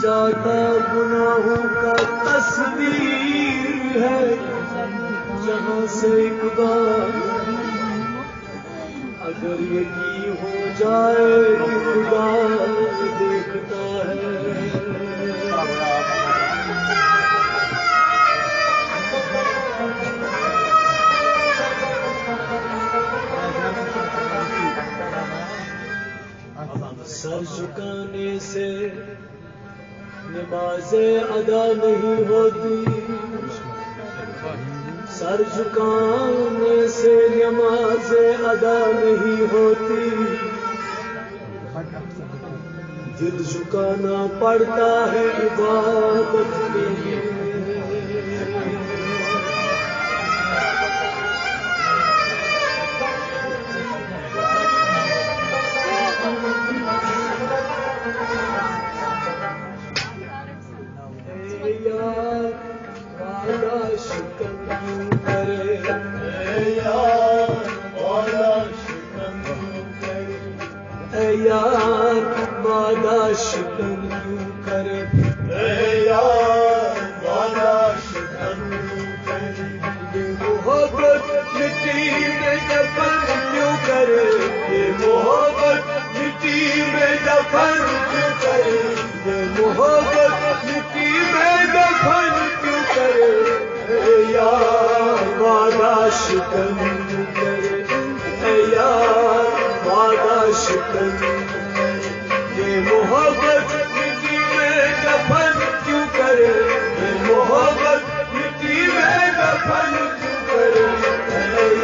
जाता गुनाहों का तस्वीर है जहां से एक बार अगर यकीन हो जाए कि खुदा देखता है। सर झुकाने से नमाज़ें अदा नहीं होती, सर झुकाने से नमाज़ें अदा नहीं होती, दिल झुकाना पड़ता है इबादत के लिए। यार वादा शिकन क्यों करे, यार वादा शिकन क्यों करे, ये मोहब्बत मिट्टी में दफन क्यों करे, ये मोहब्बत मिट्टी में दफन क्यों करे, ये मोहब्बत मिट्टी में दफन क्यों करे, यार वादा शिकन क्यों करे, यार वादा शिकन, ये मोहब्बत मिट्टी में दफन क्यों करे, ये मोहब्बत मिट्टी में दफन क्यों करे,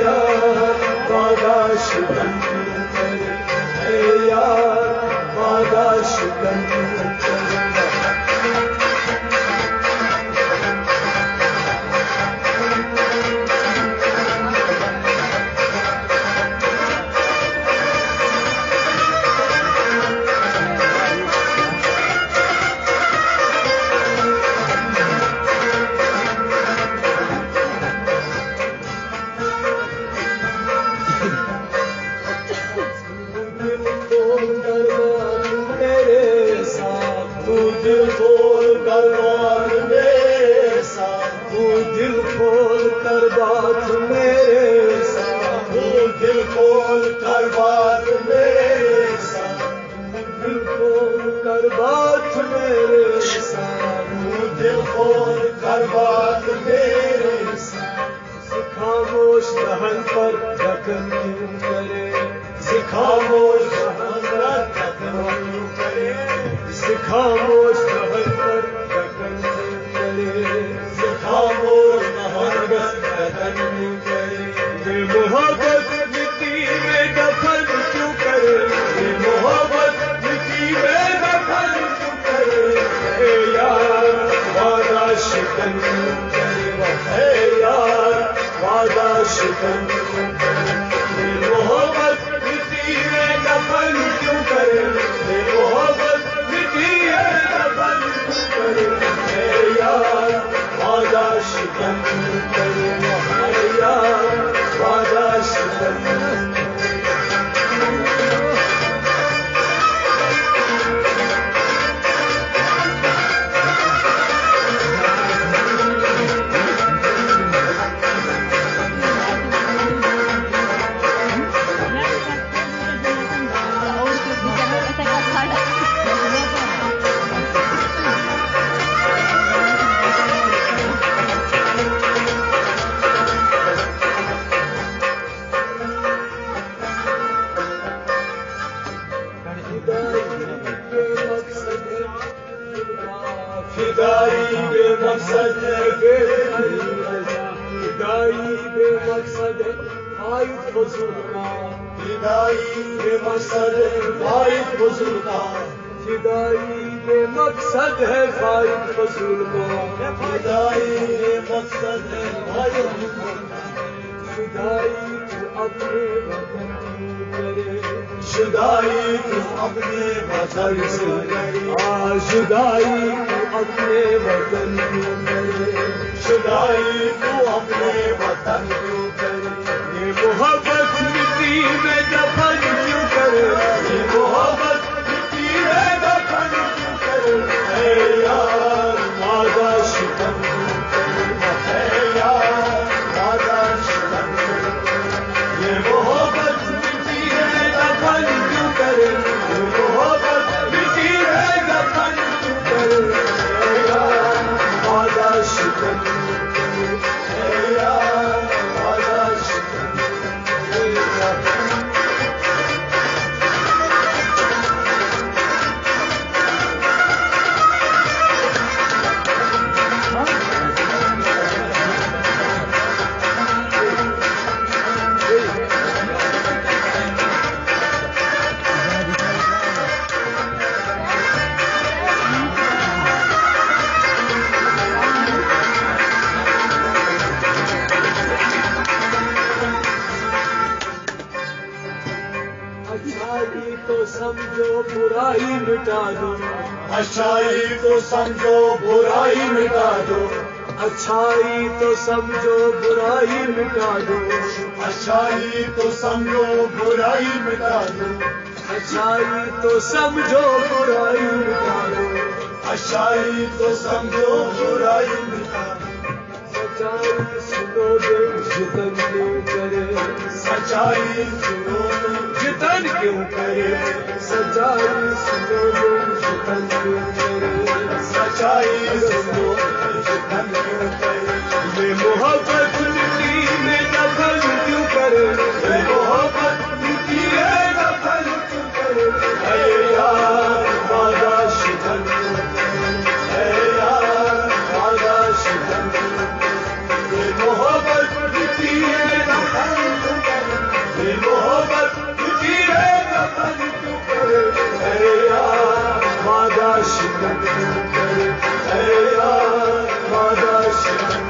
यार वादा शिकन क्यों करे, यार वादा शिकन क्यों करे। दिल खोल कर बात मेरे साथ, दिल खोल कर बात मेरे साथ, दिल खोल कर बात मेरे साथ, दिल खोल कर बात मेरे साथ, दिल खोल कर बात मेरे साथ। खामोश दहन पर ढक्कन क्यों करे, खामोश दहन पर ढक्कन क्यों करे, खामोश दहन पर ढक्कन क्यों करे, खामोश दहन पर ढक्कन क्यों करे, ये मोहब्बत मिट्टी में दफन क्यों करे, ये मोहब्बत मिट्टी में दफन क्यों करे, यार वादा शिकन क्यों करे, यार वादा शिकन क्यों करे, ये मोहब्बत मिट्टी में दफन क्यों करे, ये मोहब्बत यार वादा शिकन करे, यार वादा शिकन। फिदाई बेमकसद फिदाई बेमकसद फाइद फजूल का, फिदाई बेमकसद फाइद फजूल का, फिदाई बेमकसद है फाइद फजूल का, फिदाई बेमकसद है फाइद फजूल का, फिदाई तू अपने वतन क्यों करे, जुदाई तू अपने वतन से करे, जुदाई तू अपने वतन क्यों करे, जुदाई तू अपने वतन क्यों करे, ये मोहब्बत मिट्टी में दफन क्यों करे, ये मोहब्बत मिट्टी में दफन क्यों करे, अच्छाई मिटा दो, अच्छाई तो समझो बुराई मिटा दो, अच्छाई तो समझो बुराई मिटा दो, अच्छाई तो समझो बुराई मिटा दो, अच्छाई तो समझो बुराई मिटा दो, अच्छाई तो समझो बुराई मिटा दो। सच्चाई सुनोगे जितन क्यों करे, सच्चाई सुनो जितन क्यों करे, सच्चाई सुनोगे जितन क्यों करे, सच्चाई सुनो जितन क्यों करे, ये मोहब्बत मिट्टी में दफन क्यों करे, ये मोहब्बत मिट्टी में दफन क्यों करे, अरे यार वादा शिकन क्यों करे, अरे यार वादा शिकन क्यों करे, ये मोहब्बत मिट्टी में दफन क्यों करे, ये मोहब्बत मिट्टी में दफन क्यों करे, अरे यार वादा शिकन क्यों करे, अरे यार वादा शिकन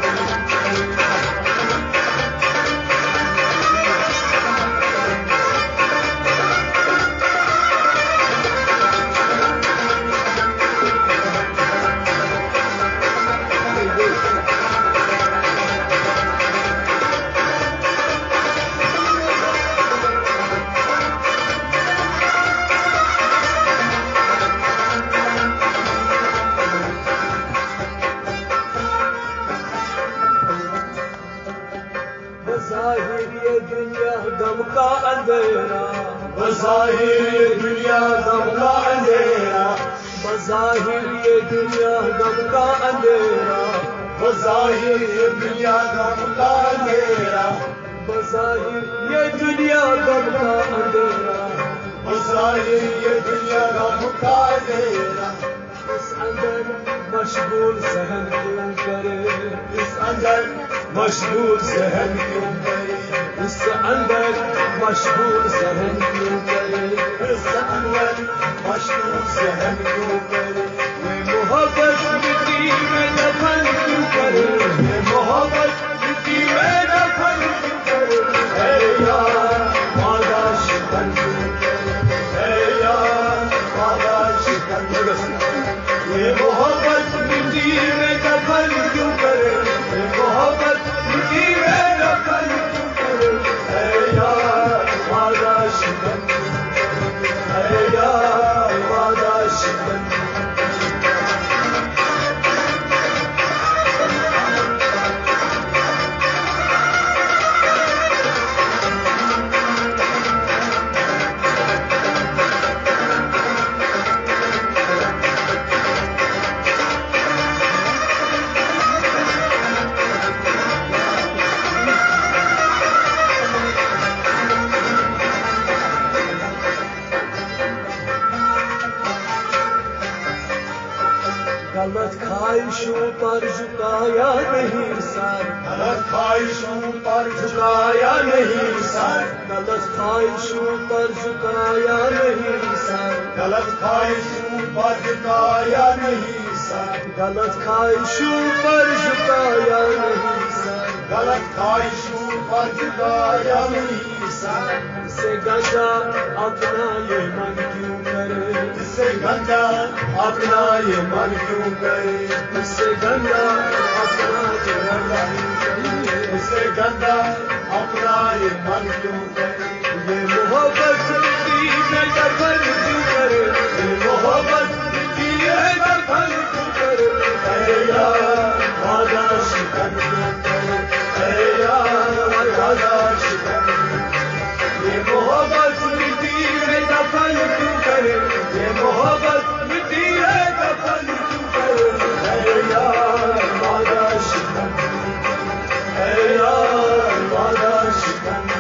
बज़ाहिर ये दुनिया गम का अंधेरा, बज़ाहिर ये दुनिया गम का अंधेरा, बज़ाहिर ये दुनिया गम का अंधेरा, बज़ाहिर ये दुनिया गम का अंधेरा, बज़ाहिर ये दुनिया गम का अंधेरा, बज़ाहिर ये दुनिया गम का अंधेरा, इस अंदर मशगूल सहन क्यों करे, इस अंदर मशगूल सहन क्यों करे, इस अंदर मशगूल सहन क्यों करे, इस अंदर मशगूल सहन क्यों करे, ये मोहब्बत मिट्टी में दफन क्यों करे, ये मोहब्बत मिट्टी में दफन क्यों करे, अरे यार वादा शिकन क्यों करे, अरे यार वादा शिकन ये मोहब्बत मिट्टी में दफन क्यों करे, ये मोहब्बत मिट्टी में दफन क्यों करे, अरे यार वादा शिकन क्यों करे, अरे यार वादा शिकन गलत ख्वाहिशों पर झुकाया नहीं सर, गलत ख्वाहिशों पर झुकाया नहीं सर, गलत ख्वाहिशों पर झुकाया नहीं सर, गलत ख्वाहिशों पर झुकाया नहीं सर, गलत ख्वाहिशों पर झुकाया नहीं सर, गलत ख्वाहिशों पर झुकाया नहीं सर, इससे गंदा अपना ये मन क्यों करे, इससे गंदा अपना ये मन क्यों करे, इससे गंदा अपना ये मन क्यों करे, इससे गंदा अपना ये मन क्यों करे, ये मोहब्बत मिट्टी में दफन क्यों करे, ये मोहब्बत मिट्टी में दफन क्यों करे, अरे यार वादा शिकन क्यों करे, अरे यार वादा शिकन ये मोहब्बत मिट्टी में दफन क्यों करे, ये मोहब्बत मिट्टी में दफन क्यों करे, अरे यार वादा शिकन, अरे यार वादा शिकन।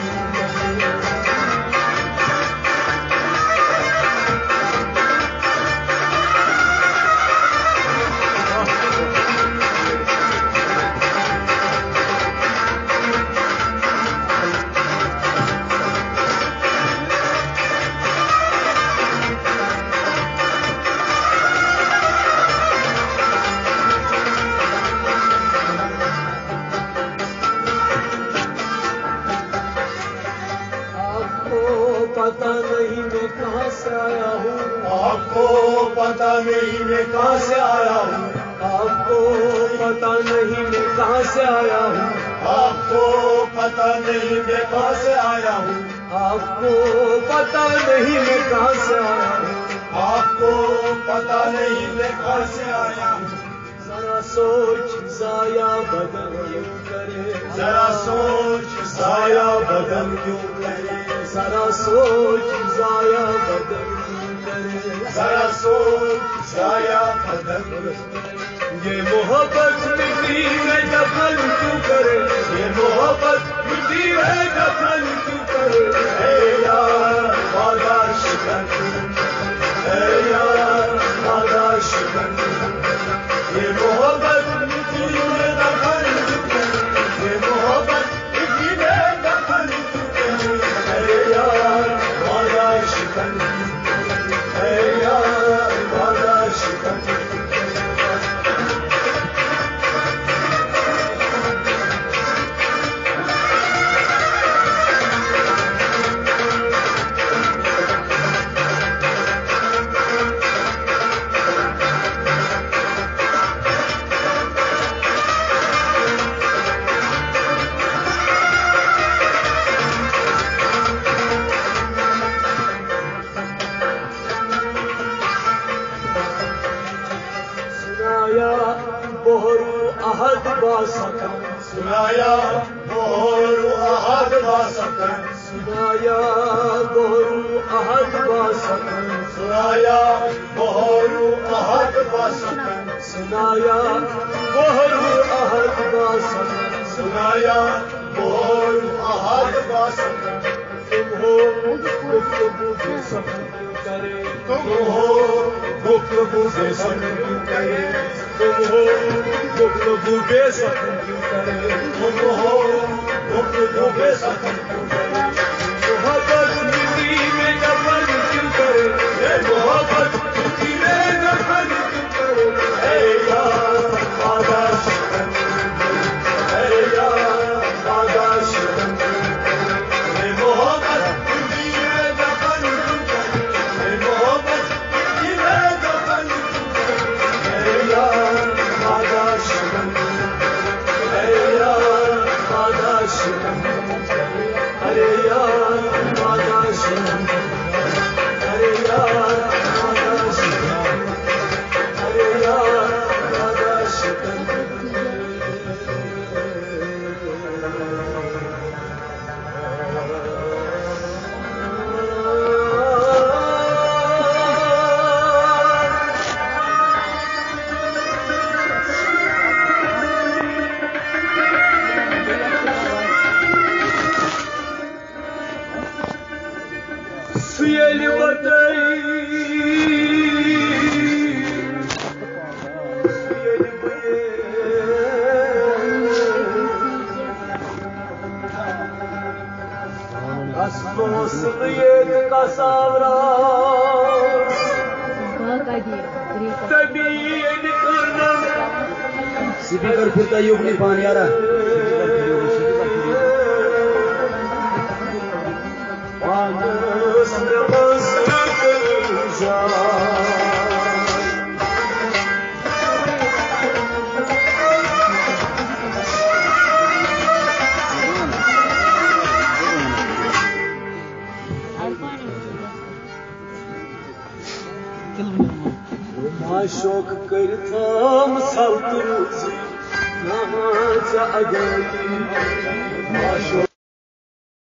पता नहीं मैं कहाँ से आया हूँ, आपको पता नहीं मैं कहाँ से आया हूँ, आपको पता नहीं मैं कहाँ से आया हूँ, आपको पता नहीं मैं कहाँ से आया हूँ, आपको पता नहीं मैं कहाँ से आया हूँ। जरा सोच जाया बदल क्यों करे, जरा सोच साया बदल क्यों करे, जरा सोच जाया बदल क्यों करे, जरा सोच साया बदल ये मोहब्बत मिट्टी में दफन क्यों करे, ये मोहब्बत मिट्टी में दफन क्यों करे। है यार वादा शिकन, है यार वादा शिकन, ये मोहब्बत मिट्टी में दफन क्यों करे, ये मोहब्बत मिट्टी में दफन क्यों करे। है यार वादा शिकन, है यार वादा शिकन। बोहरू अहद बासकन, सुनाया बोहरू अहद बासकन, सुनाया बोहरू अहद बासकन, सुनाया बोहरू अहद बासकन, सुनाया बोहरू अहद बासकन, सुनाया बोहरू अहद बासकन। तुम हो गुफ्तगू बेसब्र क्यों करे, तुम हो गुफ्तगू बेसब्र क्यों करे, तुम हो गुफ्तगू बेसब्र क्यों करे, तुम हो गुफ्तगू बेसब्र क्यों करे। मोहब्बत मिट्टी में दफन क्यों करे, ये मोहब्बत मिट्टी में दफन क्यों करे। है यार वादा शिकन, है यार वादा शिकन, ये मोहब्बत मिट्टी में दफन क्यों करे, ये मोहब्बत मिट्टी में दफन क्यों करे। है यार वादा शिकन, अरे यार वादा शिकन, अरे यार वादा शिकन, अरे यार वादा शिकन, अरे यार वादा शिकन। Suyeli batay, suyeli baye, kasmos diyet kasavra, tabiyen karnam, speaker फिरता योग नहीं पानी आ रहा। Anus namazı kılacağım. Maşok kırtam saldırıcı, namaza agayı. Maşok